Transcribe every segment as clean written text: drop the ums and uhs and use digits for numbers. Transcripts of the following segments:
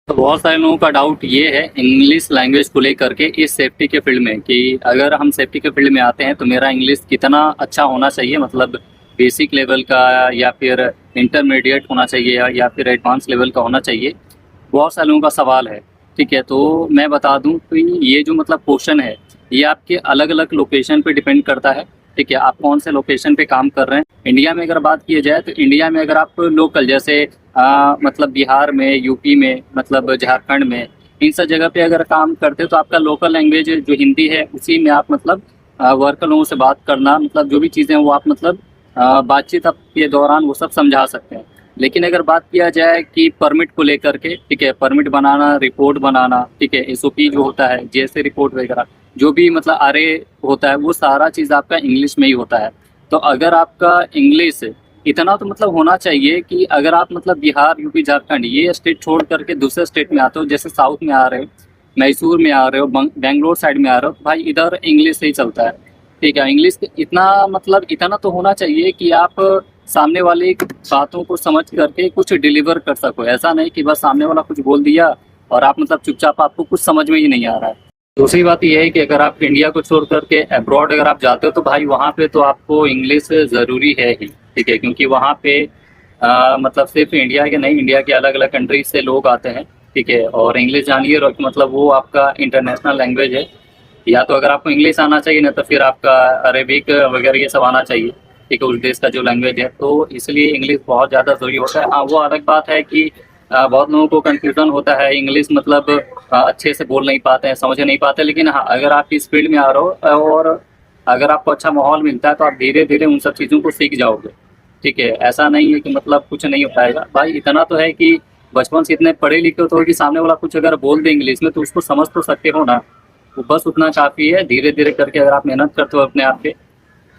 तो बहुत सारे लोगों का डाउट ये है इंग्लिश लैंग्वेज को लेकर के इस सेफ्टी के फील्ड में कि अगर हम सेफ्टी के फील्ड में आते हैं तो मेरा इंग्लिश कितना अच्छा होना चाहिए, मतलब बेसिक लेवल का या फिर इंटरमीडिएट होना चाहिए या फिर एडवांस लेवल का होना चाहिए। बहुत सारे लोगों का सवाल है। ठीक है, तो मैं बता दूं कि ये जो मतलब क्वेश्चन है ये आपके अलग अलग लोकेशन पे डिपेंड करता है। ठीक है, आप कौन से लोकेशन पे काम कर रहे हैं। इंडिया में अगर बात की जाए तो इंडिया में अगर आप लोकल जैसे मतलब बिहार में, यूपी में, मतलब झारखंड में, इन सब जगह पे अगर काम करते हो तो आपका लोकल लैंग्वेज जो हिंदी है उसी में आप मतलब वर्कर लोगों से बात करना, मतलब जो भी चीज़ें हैं वो आप मतलब बातचीत आप के दौरान वो सब समझा सकते हैं। लेकिन अगर बात किया जाए कि परमिट को लेकर के, ठीक है, परमिट बनाना, रिपोर्ट बनाना, ठीक है, एसओपी जो होता है, जैसे रिपोर्ट वगैरह, जो भी मतलब आरए होता है वो सारा चीज़ आपका इंग्लिश में ही होता है। तो अगर आपका इंग्लिश इतना तो मतलब होना चाहिए कि अगर आप मतलब बिहार, यूपी, झारखंड ये स्टेट छोड़ करके दूसरे स्टेट में आते हो, जैसे साउथ में आ रहे हो, मैसूर में आ रहे हो, बेंगलोर साइड में आ रहे हो, तो भाई इधर इंग्लिश से ही चलता है। ठीक है, इंग्लिश इतना मतलब इतना तो होना चाहिए कि आप सामने वाले की बातों को समझ करके कुछ डिलीवर कर सको। ऐसा नहीं कि बस सामने वाला कुछ बोल दिया और आप मतलब चुपचाप, आपको कुछ समझ में ही नहीं आ रहा है। दूसरी बात यह है कि अगर आप इंडिया को छोड़ करके अब्रॉड अगर आप जाते हो तो भाई वहाँ पे तो आपको इंग्लिश ज़रूरी है ही। ठीक है, क्योंकि वहाँ पे मतलब सिर्फ इंडिया के नहीं, इंडिया के अलग अलग कंट्रीज से लोग आते हैं। ठीक है, और इंग्लिश जानिए मतलब वो आपका इंटरनेशनल लैंग्वेज है। या तो अगर आपको इंग्लिश आना चाहिए ना तो फिर आपका अरेबिक वगैरह ये सब आना चाहिए। ठीक है, उस देश का जो लैंग्वेज है, तो इसलिए इंग्लिश बहुत ज़्यादा ज़रूरी होता है। हाँ, वो अलग बात है कि बहुत लोगों को कंफ्यूजन होता है, इंग्लिश मतलब अच्छे से बोल नहीं पाते हैं, समझ नहीं पाते। लेकिन हाँ, अगर आप इस फील्ड में आ रहे हो और अगर आपको अच्छा माहौल मिलता है तो आप धीरे धीरे उन सब चीज़ों को सीख जाओगे। ठीक है, ऐसा नहीं है कि मतलब कुछ नहीं हो पाएगा। भाई इतना तो है कि बचपन से इतने पढ़े लिखे हो तो कि सामने वाला कुछ अगर बोल दे इंग्लिश में तो उसको समझ तो सकते हो ना। तो बस उतना काफ़ी है, धीरे धीरे करके अगर आप मेहनत करते हो अपने आप पे,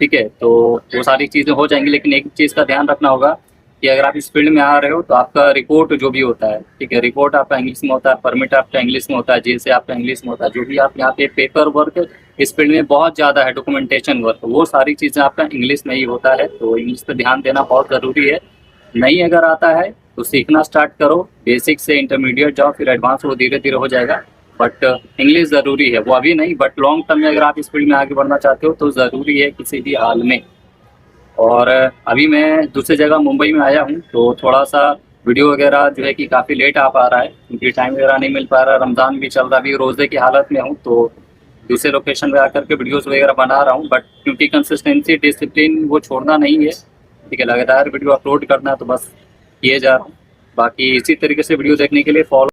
ठीक है, तो वो सारी चीज़ें हो जाएंगी। लेकिन एक चीज़ का ध्यान रखना होगा कि अगर आप इस फील्ड में आ रहे हो तो आपका रिपोर्ट जो भी होता है, ठीक है, रिपोर्ट आपका इंग्लिश में होता है, परमिट आपका इंग्लिश में होता है, जैसे आपका इंग्लिश में होता है, जो भी आप यहाँ पे पेपर वर्क इस फील्ड में बहुत ज़्यादा है, डॉक्यूमेंटेशन वर्क, वो सारी चीज़ें आपका इंग्लिश में ही होता है। तो इंग्लिश पे ध्यान देना बहुत ज़रूरी है। नहीं अगर आता है तो सीखना स्टार्ट करो, बेसिक से इंटरमीडिएट जाओ, फिर एडवांस वो धीरे धीरे हो जाएगा। बट इंग्लिश ज़रूरी है, वो अभी नहीं बट लॉन्ग टर्म में अगर आप इस फील्ड में आगे बढ़ना चाहते हो तो ज़रूरी है किसी भी हाल में। और अभी मैं दूसरी जगह मुंबई में आया हूँ तो थोड़ा सा वीडियो वगैरह जो है कि काफ़ी लेट आ पा रहा है क्योंकि टाइम वगैरह नहीं मिल पा रहा, रमज़ान भी चल रहा, अभी रोज़े की हालत में हूँ तो दूसरे लोकेशन पे आकर के वीडियोस वगैरह बना रहा हूँ। बट क्योंकि कंसिस्टेंसी, डिसिप्लिन वो छोड़ना नहीं है। ठीक है, लगातार वीडियो अपलोड करना है तो बस किए जा रहा हूँ। बाकी इसी तरीके से वीडियो देखने के लिए फॉलो